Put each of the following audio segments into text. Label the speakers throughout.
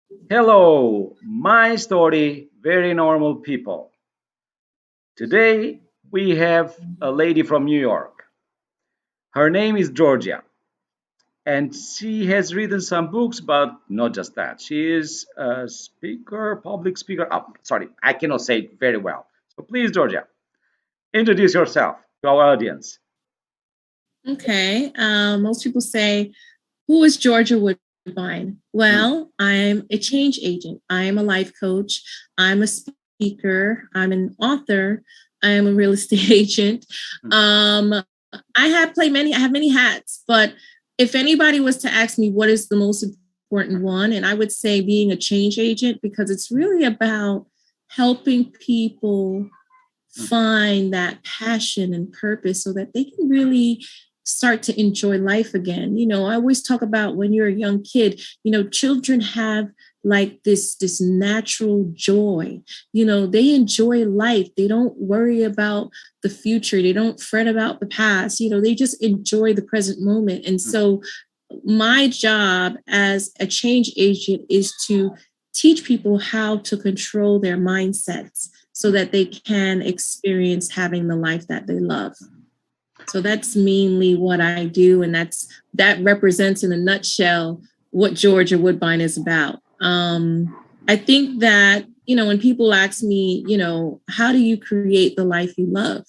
Speaker 1: Hello, my story, very normal people. Today we have a lady from New York. Her name is Georgia, and she has written some books, but not just that. She is a speaker, public speaker. Oh, sorry, I cannot say it very well. So please, Georgia, introduce yourself to our audience.
Speaker 2: Okay. Most people say, who is Georgia Woodbine?
Speaker 1: Hmm,
Speaker 2: Well, I'm a change agent. I'm a life coach. I'm a speaker. I'm an author. I am a real estate agent.
Speaker 1: hmm,
Speaker 2: Um, I have many hats, but if anybody was to ask me what is the most important one, and I would say being a change agent, because it's really about helping people
Speaker 1: hmm.
Speaker 2: find that passion and purpose so that they can really start to enjoy life again. I always talk about when you're a young kid, children have like this natural joy. They enjoy life. They don't worry about the future. They don't fret about the past. They just enjoy the present moment. And so my job as a change agent is to teach people how to control their mindsets so that they can experience having the life that they love. So that's mainly what I do, and that represents in a nutshell what Georgia Woodbine is about. I think that when people ask me, how do you create the life you love?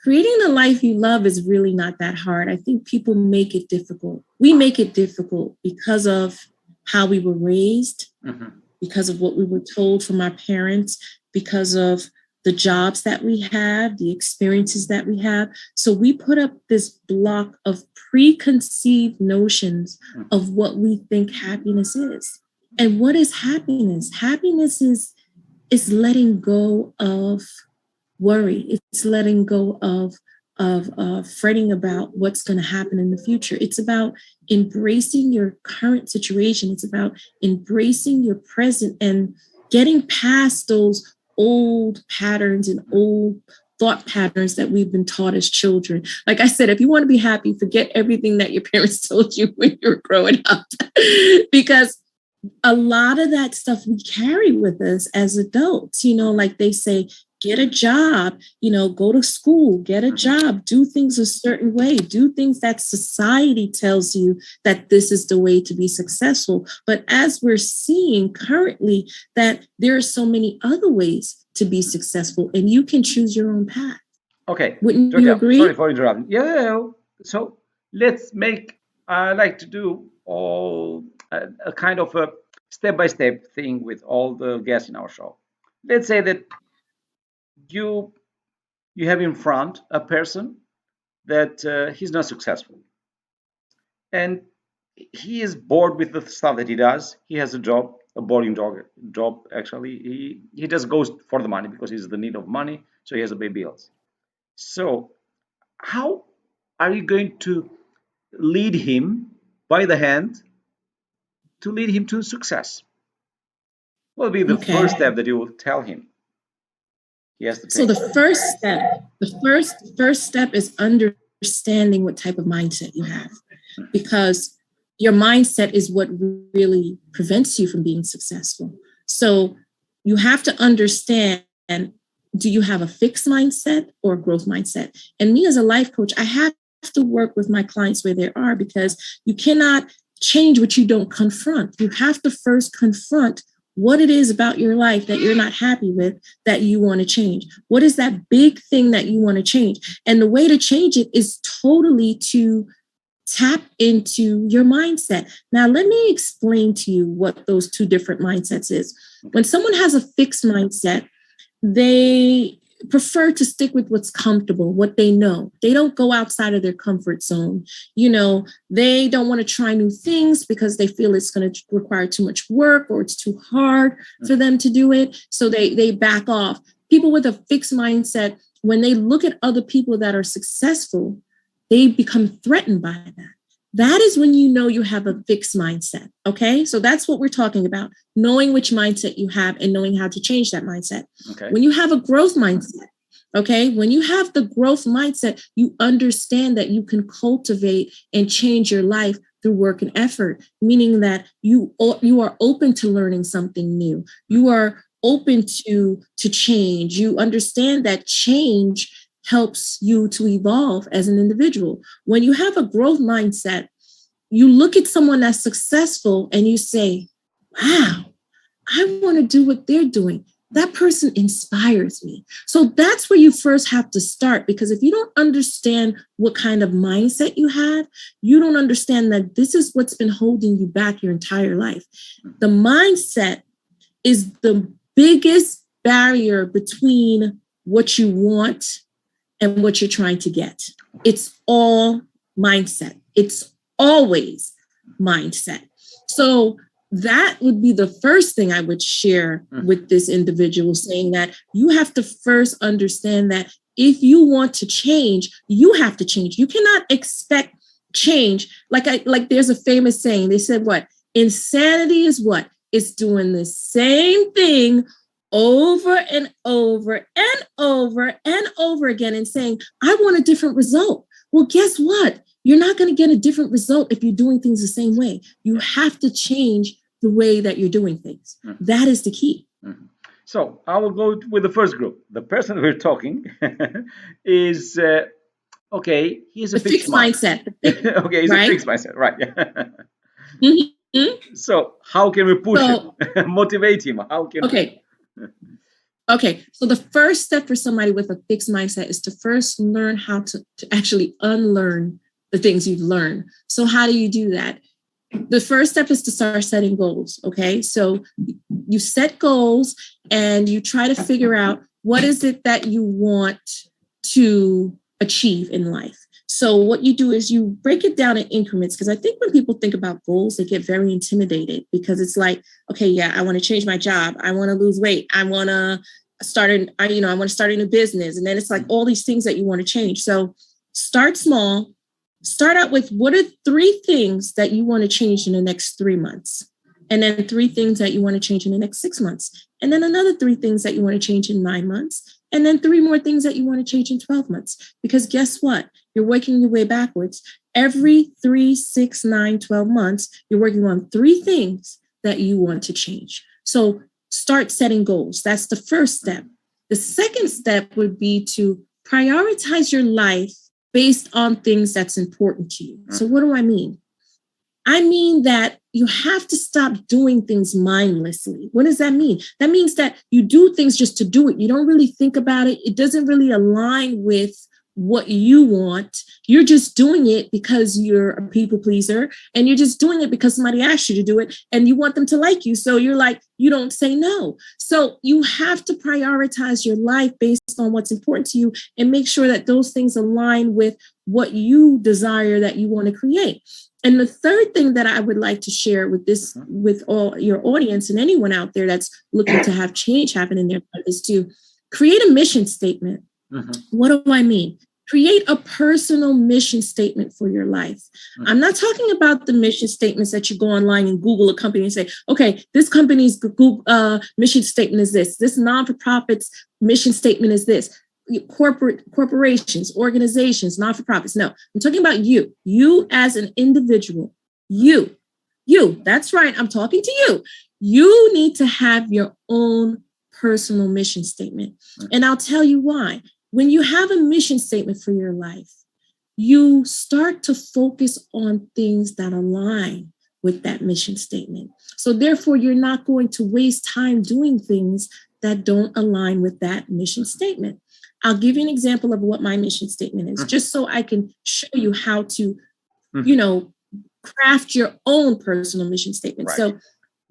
Speaker 2: Creating the life you love is really not that hard. I think people make it difficult. We make it difficult because of how we were raised,
Speaker 1: Mhm.
Speaker 2: because of what we were told from our parents, because of the jobs that we have, the experiences that we have. So we put up this block of preconceived notions of what we think happiness is. And what is happiness? Happiness is letting go of worry. It's letting go of fretting about what's going to happen in the future. It's about embracing your current situation. It's about embracing your present and getting past those old patterns and old thought patterns that we've been taught as children. Like I said, if you want to be happy, forget everything that your parents told you when you were growing up. Because a lot of that stuff we carry with us as adults. Like they say, get a job, go to school, get a job, do things a certain way, do things that society tells you that this is the way to be successful. But as we're seeing currently, that there are so many other ways to be successful, and you can choose your own path.
Speaker 1: Okay,
Speaker 2: Wouldn't you
Speaker 1: Georgia, sorry
Speaker 2: agree?
Speaker 1: for interrupting. Yeah, yeah, yeah. So let's make, I like to do all a kind of a step by step thing with all the guests in our show. Let's say that you you have in front a person that he's not successful and he is bored with the stuff that he does. He has a job, a boring job actually. He just goes for the money because he's the need of money, so he has to pay bills. So how are you going to lead him by the hand to lead him to success? What will be the
Speaker 2: Okay.
Speaker 1: first step that you will tell him he has to
Speaker 2: So
Speaker 1: take?
Speaker 2: the first step is understanding what type of mindset you have, because your mindset is what really prevents you from being successful. So you have to understand, do you have a fixed mindset or a growth mindset? And me as a life coach, I have to work with my clients where they are, because you cannot change what you don't confront. You have to first confront what it is about your life that you're not happy with, that you want to change. What is that big thing that you want to change? And the way to change it is totally to tap into your mindset. Now, let me explain to you what those two different mindsets is.
Speaker 1: Okay.
Speaker 2: When someone has a fixed mindset, they prefer to stick with what's comfortable, what they know. They don't go outside of their comfort zone. They don't want to try new things because they feel it's going to require too much work or it's too hard for them to do it. So they back off. People with a fixed mindset, when they look at other people that are successful, they become threatened by that. That is when you know you have a fixed mindset. Okay. So that's what we're talking about, knowing which mindset you have and knowing how to change that mindset.
Speaker 1: Okay.
Speaker 2: When you have a growth mindset, okay, when you have the growth mindset, you understand that you can cultivate and change your life through work and effort, meaning that you are open to learning something new. You are open to change. You understand that change helps you to evolve as an individual. When you have a growth mindset, you look at someone that's successful and you say, wow, I want to do what they're doing. That person inspires me. So that's where you first have to start, because if you don't understand what kind of mindset you have, you don't understand that this is what's been holding you back your entire life. The mindset is the biggest barrier between what you want and what you're trying to get. It's all mindset. It's always mindset. So that would be the first thing I would share with this individual, saying that you have to first understand that if you want to change, you have to change. You cannot expect change. Like there's a famous saying, they said, what? Insanity is what? It's doing the same thing over and over and over and over again and saying, I want a different result. Well, guess what? You're not going to get a different result if you're doing things the same way. You have to change the way that you're doing things. That is the key.
Speaker 1: So I will go with the first group. The person we're talking is, okay, he's a fixed
Speaker 2: mindset.
Speaker 1: Okay, he's
Speaker 2: right?
Speaker 1: a fixed mindset, right?
Speaker 2: Mm-hmm.
Speaker 1: So how can we push him, motivate him? How can
Speaker 2: Okay, so the first step for somebody with a fixed mindset is to first learn how to actually unlearn the things you've learned. So how do you do that? The first step is to start setting goals, okay? So you set goals and you try to figure out what is it that you want to achieve in life. So what you do is you break it down in increments, because I think when people think about goals, they get very intimidated, because it's like, okay, yeah, I want to change my job. I want to lose weight. I want to start I want to start a new business. And then it's like all these things that you want to change. So start small. Start out with, what are 3 things that you want to change in the next 3 months? And then 3 things that you want to change in the next 6 months. And then another 3 things that you want to change in 9 months. And then 3 more things that you want to change in 12 months. Because guess what? You're working your way backwards. Every 3, 6, 9, 12 months, you're working on 3 things that you want to change. So start setting goals. That's the first step. The second step would be to prioritize your life based on things that's important to you. So what do I mean? I mean that you have to stop doing things mindlessly. What does that mean? That means that you do things just to do it. You don't really think about it. It doesn't really align with what you want. You're just doing it because you're a people pleaser, and you're just doing it because somebody asked you to do it and you want them to like you. So you're like, you don't say no. So you have to prioritize your life based on what's important to you and make sure that those things align with what you desire that you want to create. And the third thing that I would like to share with all your audience and anyone out there that's looking to have change happen in their life is to create a mission statement. What do I mean? Create a personal mission statement for your life. I'm not talking about the mission statements that you go online and Google a company and say, okay, this company's mission statement is this. This non-for-profit's mission statement is this. Corporations, organizations, non-for-profits. No, I'm talking about you as an individual. You, that's right. I'm talking to you. You need to have your own personal mission statement. And I'll tell you why. When you have a mission statement for your life, you start to focus on things that align with that mission statement. So therefore, you're not going to waste time doing things that don't align with that mission statement. I'll give you an example of what my mission statement is, just so I can show you how to, craft your own personal mission statement. Right. So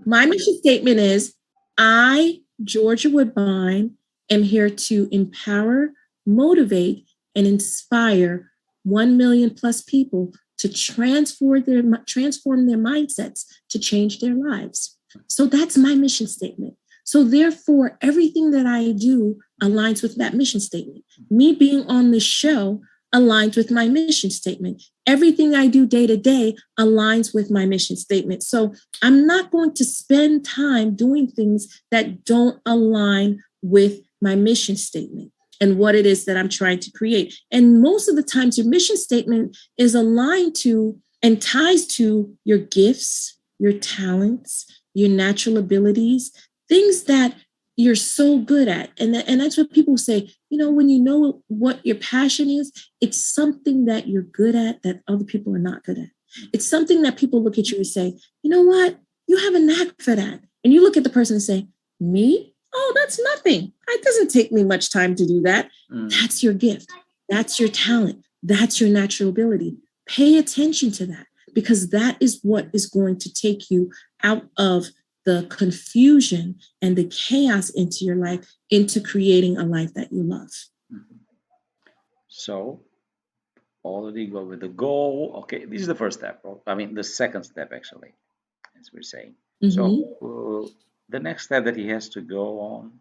Speaker 2: my mission statement is, I, Georgia Woodbine, am here to empower, motivate, and inspire 1 million plus people to transform their mindsets to change their lives. So that's my mission statement. So therefore, everything that I do aligns with that mission statement. Me being on this show aligns with my mission statement. Everything I do day to day aligns with my mission statement. So I'm not going to spend time doing things that don't align with my mission statement and what it is that I'm trying to create. And most of the times your mission statement is aligned to and ties to your gifts, your talents, your natural abilities, things that you're so good at. And that's what people say, when you know what your passion is, it's something that you're good at that other people are not good at. It's something that people look at you and say, you know what? You have a knack for that. And you look at the person and say, me? Oh, that's nothing. It doesn't take me much time to do that. That's your gift. That's your talent. That's your natural ability. Pay attention to that, because that is what is going to take you out of the confusion and the chaos into your life, into creating a life that you love.
Speaker 1: So already go with the goal. Okay, this is the first step. I mean, the second step, actually, as we're saying. So the next step that he has to go on.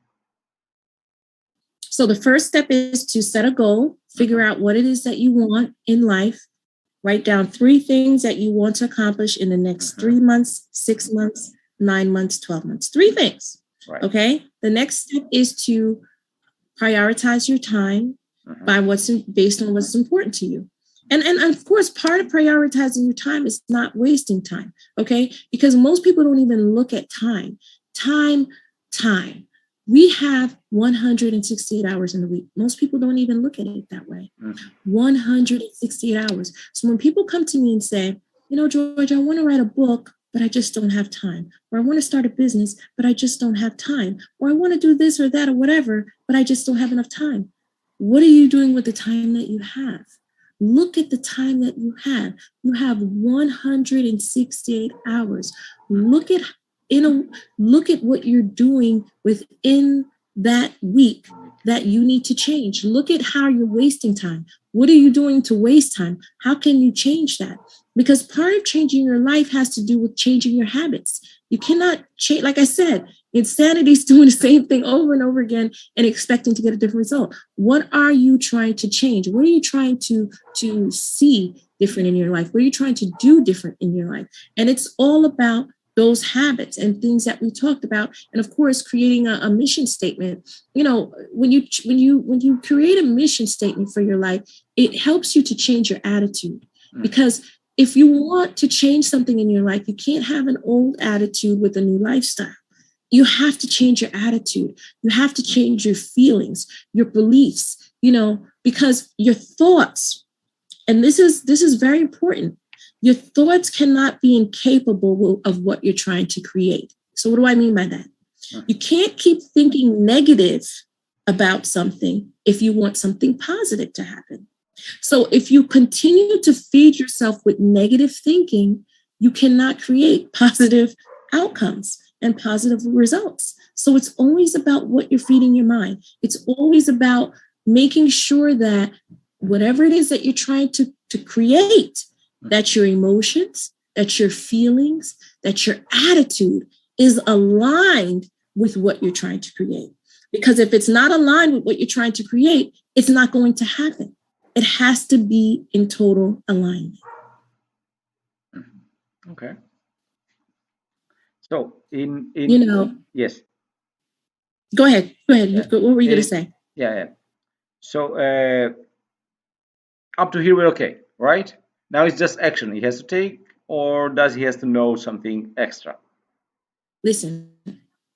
Speaker 2: So the first step is to set a goal, figure out what it is that you want in life, write down 3 things that you want to accomplish in the next 3 months, 6 months, 9 months, 12 months. 3 things. Right. Okay. The next step is to prioritize your time by based on what's important to you. And of course, part of prioritizing your time is not wasting time. Okay. Because most people don't even look at time. Time. We have 168 hours in a week. Most people don't even look at it that way. 168 hours. So when people come to me and say, George, I want to write a book, but I just don't have time. Or I want to start a business, but I just don't have time. Or I want to do this or that or whatever, but I just don't have enough time. What are you doing with the time that you have? Look at the time that you have. You have 168 hours. Look at what you're doing within that week that you need to change. Look at how you're wasting time. What are you doing to waste time? How can you change that? Because part of changing your life has to do with changing your habits. You cannot change, like I said, insanity is doing the same thing over and over again and expecting to get a different result. What are you trying to change? What are you trying to see different in your life? What are you trying to do different in your life? And it's all about those habits and things that we talked about. And of course, creating a mission statement. When you create a mission statement for your life, it helps you to change your attitude. Because if you want to change something in your life, you can't have an old attitude with a new lifestyle. You have to change your attitude. You have to change your feelings, your beliefs, because your thoughts, and this is very important. Your thoughts cannot be incapable of what you're trying to create. So what do I mean by that? You can't keep thinking negative about something if you want something positive to happen. So if you continue to feed yourself with negative thinking, you cannot create positive outcomes and positive results. So it's always about what you're feeding your mind. It's always about making sure that whatever it is that you're trying to create, that your emotions, that your feelings, that your attitude is aligned with what you're trying to create. Because if it's not aligned with what you're trying to create, it's not going to happen. It has to be in total alignment.
Speaker 1: Okay. So yes.
Speaker 2: Go ahead. Yeah. What were you going to say?
Speaker 1: Yeah. So up to here we're okay, right? Now it's just action he has to take, or does he has to know something extra?
Speaker 2: Listen,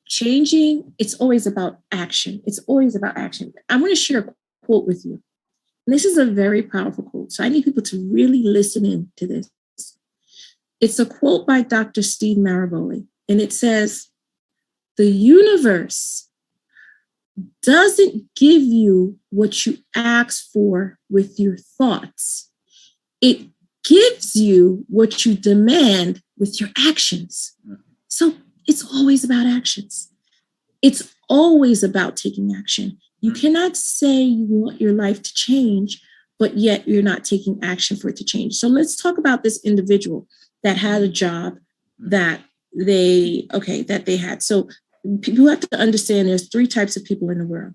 Speaker 2: changing, it's always about action. It's always about action. I want to share a quote with you. And this is a very powerful quote. So I need people to really listen in to this. It's a quote by Dr. Steve Maraboli. And it says, the universe doesn't give you what you ask for with your thoughts. It gives you what you demand with your actions. So it's always about actions. It's always about taking action. You cannot say you want your life to change, but yet you're not taking action for it to change. So let's talk about this individual that had a job that they had. So people have to understand there's 3 types of people in the world.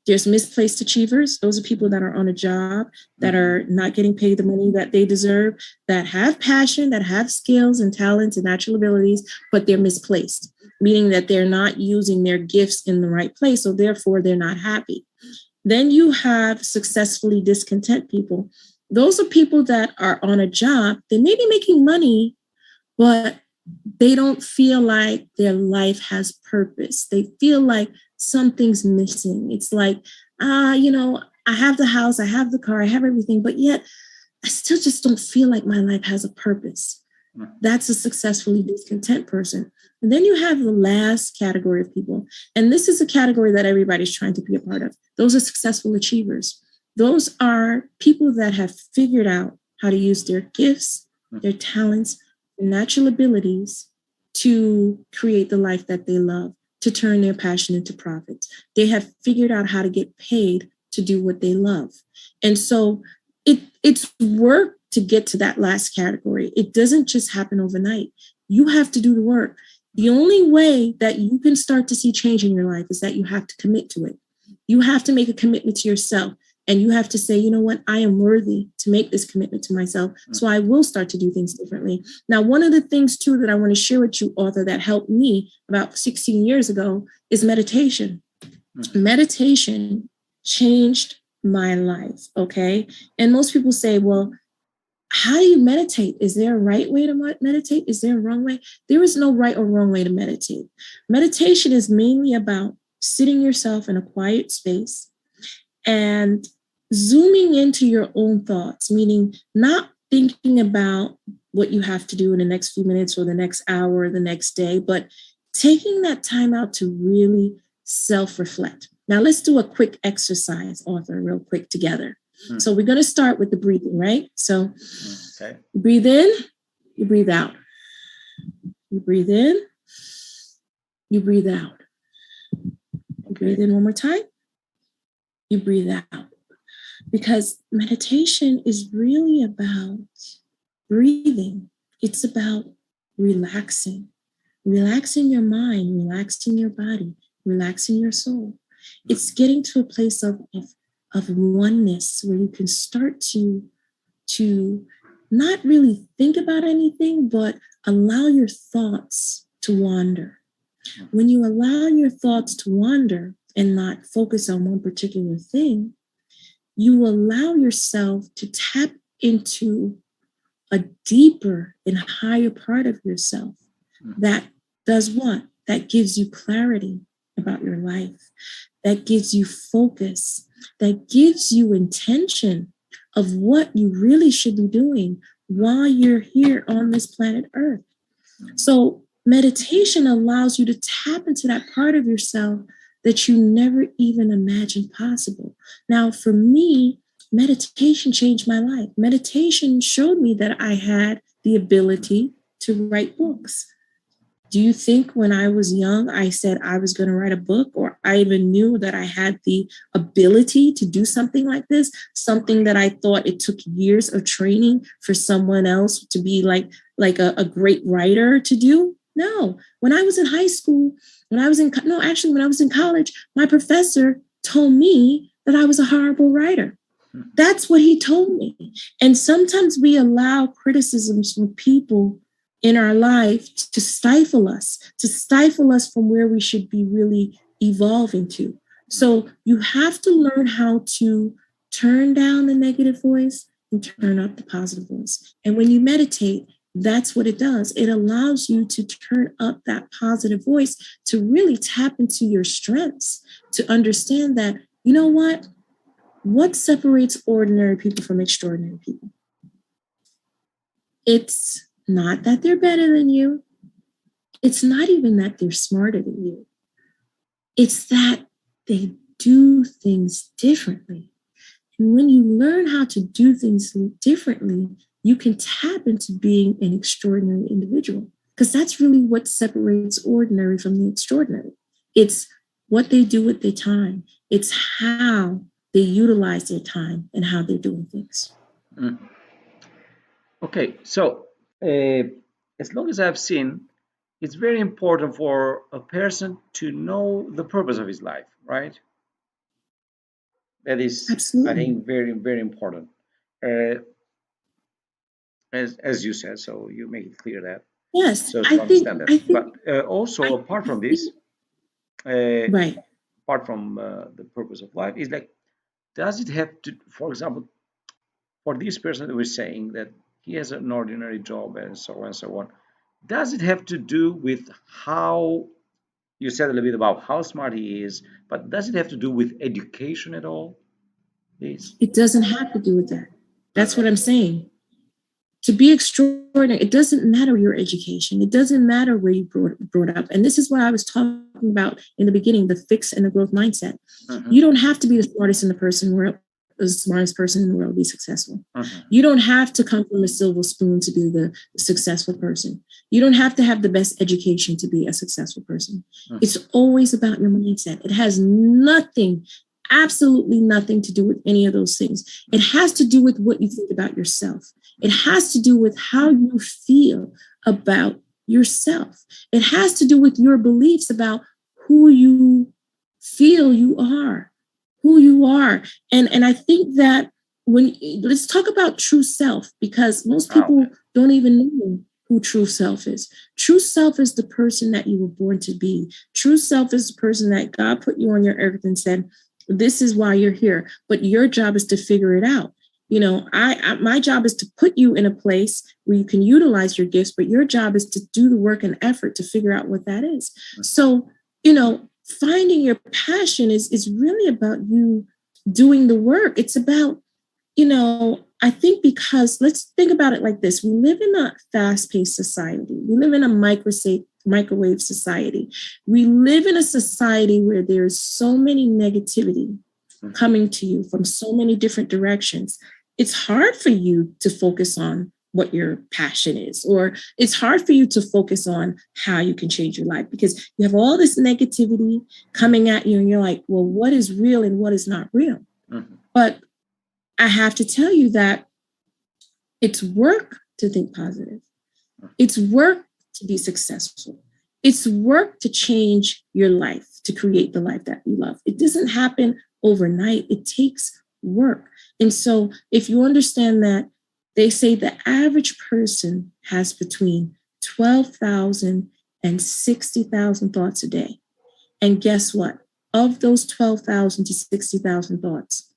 Speaker 2: There's misplaced achievers. Those are people that are on a job, that are not getting paid the money that they deserve, that have passion, that have skills and talents and natural abilities, but they're misplaced, meaning that they're not using their gifts in the right place. So therefore, they're not happy. Then you have successfully discontent people Those are people that are on a job. They may be making money, but they don't feel like their life has purpose. They feel like something's missing. It's like, I have the house, I have the car, I have everything, but yet I still just don't feel like my life has a purpose. That's a successfully discontent person. And then you have the last category of people. And this is a category that everybody's trying to be a part of. Those are successful achievers. Those are people that have figured out how to use their gifts, their talents, natural abilities to create the life that they love, to turn their passion into profits. They have figured out how to get paid to do what they love. And so it's work to get to that last category. It doesn't just happen overnight. You have to do the work. The only way that you can start to see change in your life is that you have to commit to it. You have to make a commitment to yourself. And you have to say, you know what, I am worthy to make this commitment to myself. So I will start to do things differently. Now, one of the things, too, that I want to share with you, author, that helped me about 16 years ago is meditation. Meditation changed my life. Okay. And most people say, well, how do you meditate? Is there a right way to meditate? Is there a wrong way? There is no right or wrong way to meditate. Meditation is mainly about sitting yourself in a quiet space and zooming into your own thoughts, meaning not thinking about what you have to do in the next few minutes or the next hour or the next day, but taking that time out to really self-reflect. Now, let's do a quick exercise, author, real quick together. So we're going to start with the breathing, right? So you breathe in, you breathe out. You breathe in, you breathe out. You breathe in one more time, you breathe out. Because meditation is really about breathing. It's about relaxing your mind, relaxing your body, relaxing your soul. It's getting to a place of oneness where you can start to not really think about anything, but allow your thoughts to wander. When you allow your thoughts to wander and not focus on one particular thing, you allow yourself to tap into a deeper and higher part of yourself that does what? That gives you clarity about your life, that gives you focus, that gives you intention of what you really should be doing while you're here on this planet Earth. So meditation allows you to tap into that part of yourself that you never even imagined possible. Now, for me, meditation changed my life. Meditation showed me that I had the ability to write books. Do you think when I was young, I said I was going to write a book, or I even knew that I had the ability to do something like this, something that I thought it took years of training for someone else to be like a great writer to do? No. When I was in high school, when I was in college, my professor told me that I was a horrible writer. That's what he told me. And sometimes we allow criticisms from people in our life to stifle us from where we should be really evolving to. So you have to learn how to turn down the negative voice and turn up the positive voice. And when you meditate, that's what it does. It allows you to turn up that positive voice, to really tap into your strengths, to understand that, you know what separates ordinary people from extraordinary people? It's not that they're better than you. It's not even that they're smarter than you. It's that they do things differently. And when you learn how to do things differently, you can tap into being an extraordinary individual, because that's really what separates ordinary from the extraordinary. It's what they do with their time. It's how they utilize their time and how they're doing things.
Speaker 1: Okay, so as long as I've seen, it's very important for a person to know the purpose of his life, right? That is, I
Speaker 2: Absolutely.
Speaker 1: think, very, very important. Uh, as you said, so you make it clear that,
Speaker 2: Yes,
Speaker 1: so to
Speaker 2: I think
Speaker 1: understand that.
Speaker 2: I think
Speaker 1: But also,
Speaker 2: I,
Speaker 1: apart
Speaker 2: I
Speaker 1: from this,
Speaker 2: think
Speaker 1: uh,
Speaker 2: right.
Speaker 1: apart from the purpose of life, is like, does it have to, for example, for this person that we're saying that he has an ordinary job and so on, does it have to do with how you said a little bit about how smart he is, but does it have to do with education at all? This.
Speaker 2: It doesn't have to do with that. That's
Speaker 1: Uh-huh.
Speaker 2: what I'm saying. To be extraordinary, it doesn't matter your education. It doesn't matter where you brought up. And this is what I was talking about in the beginning, the fixed and the growth mindset.
Speaker 1: Uh-huh.
Speaker 2: You don't have to be the smartest in the world, the smartest person in the world to be successful.
Speaker 1: Uh-huh.
Speaker 2: You don't have to come from a silver spoon to be the successful person. You don't have to have the best education to be a successful person.
Speaker 1: Uh-huh.
Speaker 2: It's always about your mindset. It has nothing, absolutely nothing to do with any of those things. It has to do with what you think about yourself. It has to do with how you feel about yourself. It has to do with your beliefs about who you feel you are, who you are. And I think that let's talk about true self, because most people don't even know who true self is. True self is the person that you were born to be. True self is the person that God put you on your earth and said, this is why you're here, but your job is to figure it out. You know, my job is to put you in a place where you can utilize your gifts, but your job is to do the work and effort to figure out what that is. So, you know, finding your passion is really about you doing the work. It's about, you know, I think, because let's think about it like this. We live in a fast-paced society. We live in a microwave society. We live in a society where there's so many negativity coming to you from so many different directions. It's hard for you to focus on what your passion is, or it's hard for you to focus on how you can change your life, because you have all this negativity coming at you and you're like, well, what is real and what is not real? Mm-hmm. But I have to tell you that it's work to think positive. It's work to be successful. It's work to change your life, to create the life that you love. It doesn't happen overnight. It takes work. And so if you understand that, they say the average person has between 12,000 and 60,000 thoughts a day. And guess what? Of those 12,000 to 60,000 thoughts,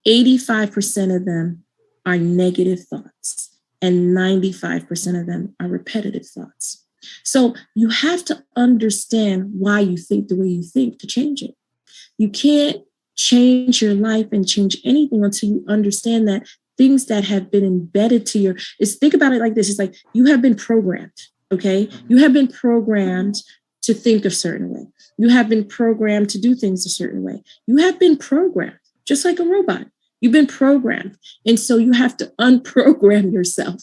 Speaker 2: 85% of them are negative thoughts, and 95% of them are repetitive thoughts. So you have to understand why you think the way you think to change it. You can't change your life and change anything until you understand that things that have been embedded to your, think about it like this. It's like you have been programmed, okay? You have been programmed to think a certain way. You have been programmed to do things a certain way. You have been programmed, just like a robot. You've been programmed. And so you have to unprogram yourself.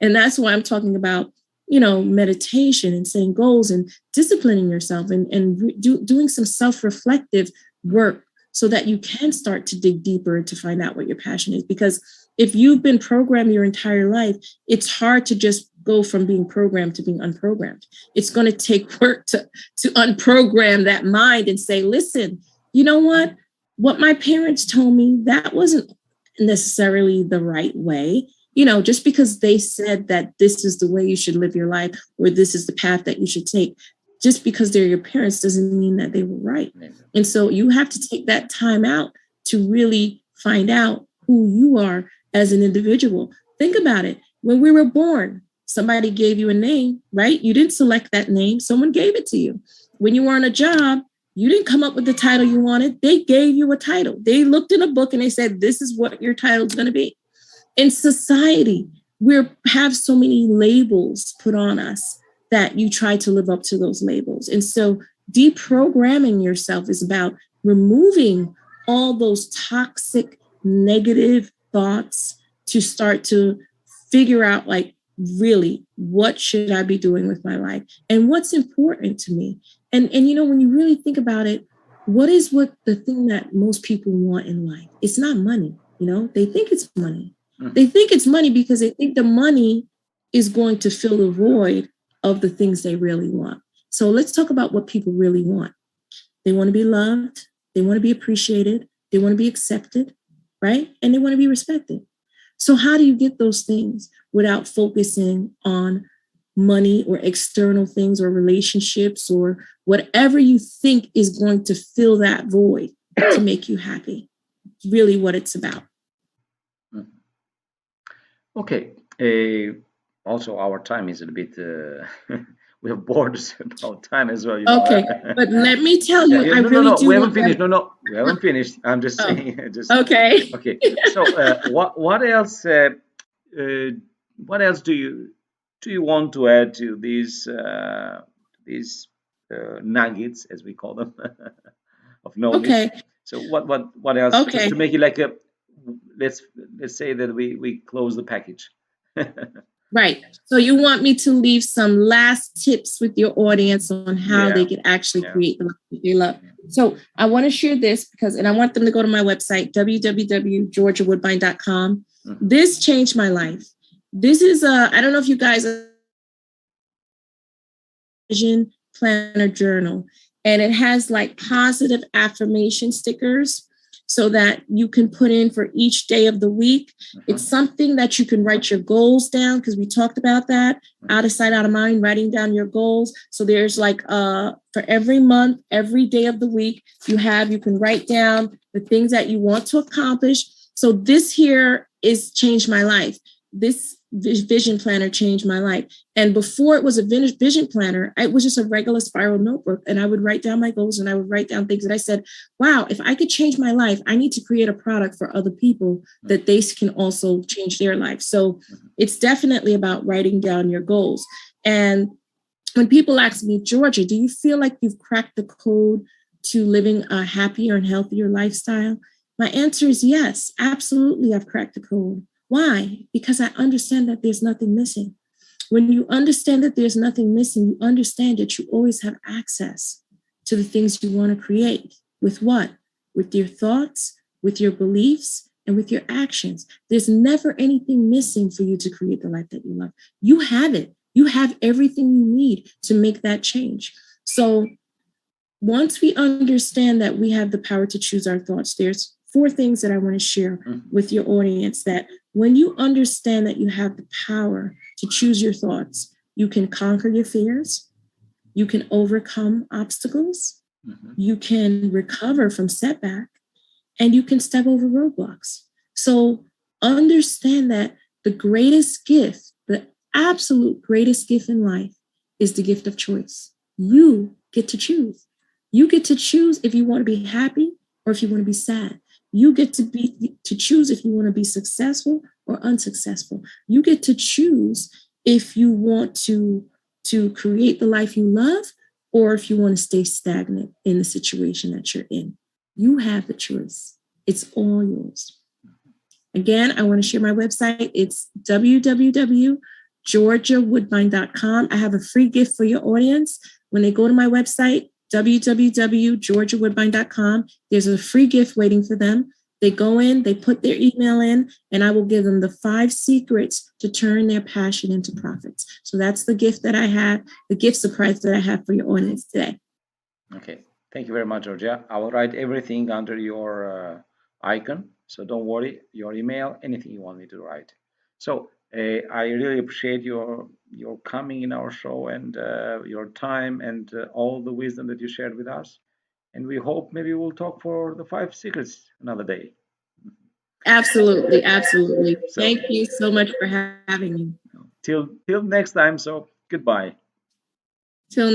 Speaker 2: And that's why I'm talking about, you know, meditation and setting goals and disciplining yourself and doing some self-reflective work so that you can start to dig deeper to find out what your passion is. Because if you've been programmed your entire life, it's hard to just go from being programmed to being unprogrammed. It's going to take work to unprogram that mind and say, listen, you know what? What my parents told me, that wasn't necessarily the right way. You know, just because they said that this is the way you should live your life, or this is the path that you should take, just because they're your parents doesn't mean that they were right. And so you have to take that time out to really find out who you are as an individual. Think about it. When we were born, somebody gave you a name, right? You didn't select that name. Someone gave it to you. When you were on a job, you didn't come up with the title you wanted. They gave you a title. They looked in a book and they said, this is what your title is going to be. In society, we have so many labels put on us that you try to live up to those labels. And so deprogramming yourself is about removing all those toxic, negative thoughts to start to figure out, like, really, what should I be doing with my life? And what's important to me? And you know, when you really think about it, what the thing that most people want in life? It's not money. You know, they think it's money. They think it's money because they think the money is going to fill the void of the things they really want. So let's talk about what people really want. They want to be loved. They want to be appreciated. They want to be accepted, right? And they want to be respected. So how do you get those things without focusing on money or external things or relationships or whatever you think is going to fill that void to make you happy? Really what it's about.
Speaker 1: Okay. Also, our time is a bit. We have borders about time as well.
Speaker 2: Okay, but let me tell
Speaker 1: Yeah,
Speaker 2: you,
Speaker 1: yeah.
Speaker 2: I
Speaker 1: No, no,
Speaker 2: really
Speaker 1: no. We
Speaker 2: do
Speaker 1: haven't
Speaker 2: want
Speaker 1: finished.
Speaker 2: them.
Speaker 1: No, no. We haven't finished. I'm just
Speaker 2: Oh,
Speaker 1: saying. Just
Speaker 2: okay.
Speaker 1: okay. So, what else? Uh, what else do you want to add to these nuggets, as we call them, of knowledge?
Speaker 2: Okay,
Speaker 1: So, what else? Just
Speaker 2: okay.
Speaker 1: to make it like a let's let's say that we close the package.
Speaker 2: Right. So you want me to leave some last tips with your audience on how they
Speaker 1: Yeah,
Speaker 2: can actually
Speaker 1: yeah.
Speaker 2: create the life that they love. So I want to share this because, and I want them to go to my website, www.georgiawoodbine.com.
Speaker 1: Mhm.
Speaker 2: This changed my life. This is I don't know if you guys vision planner journal, and it has like positive affirmation stickers so that you can put in for each day of the week. It's
Speaker 1: Mhm.
Speaker 2: something that you can write your goals down because we talked about that. Out of sight, out of mind, writing down your goals. So there's like for every month, every day of the week, you can write down the things that you want to accomplish. So this here is changed my life. This vision planner changed my life. And before it was a vision planner, it was just a regular spiral notebook. And I would write down my goals and I would write down things that I said, wow, if I could change my life, I need to create a product for other people that they can also change their life. So it's definitely about writing down your goals. And when people ask me, Georgia, do you feel like you've cracked the code to living a happier and healthier lifestyle? My answer is yes, absolutely, I've cracked the code. Why? Because I understand that there's nothing missing. When you understand that there's nothing missing, you understand that you always have access to the things you want to create. With what? With your thoughts, with your beliefs, and with your actions. There's never anything missing for you to create the life that you love. You have it. You have everything you need to make that change. So once we understand that we have the power to choose our thoughts, there's four things that I want to share with your audience that when you understand that you have the power to choose your thoughts, you can conquer your fears, you can overcome obstacles, you can recover from setback, and you can step over roadblocks. So understand that the greatest gift, the absolute greatest gift in life is the gift of choice. You get to choose. You get to choose if you want to be happy or if you want to be sad. You get to choose if you want to be successful or unsuccessful. You get to choose if you want to create the life you love or if you want to stay stagnant in the situation that you're in. You have the choice. It's all yours. Again, I want to share my website. It's www.georgiawoodbine.com. I have a free gift for your audience. When they go to my website, www.georgiawoodbine.com, there's a free gift waiting for them. They go in, they put their email in, and I will give them the 5 secrets to turn their passion into profits. So that's the gift that I have, the gift surprise that I have for your audience today.
Speaker 1: Okay. Thank you very much, Georgia. I will write everything under your icon. So don't worry, your email, anything you want me to write. So I really appreciate your coming in our show and your time and all the wisdom that you shared with us. And we hope maybe we'll talk for the 5 secrets another day.
Speaker 2: Absolutely, absolutely.
Speaker 1: So
Speaker 2: Thank you so much for having me.
Speaker 1: till next time. So goodbye.
Speaker 2: Till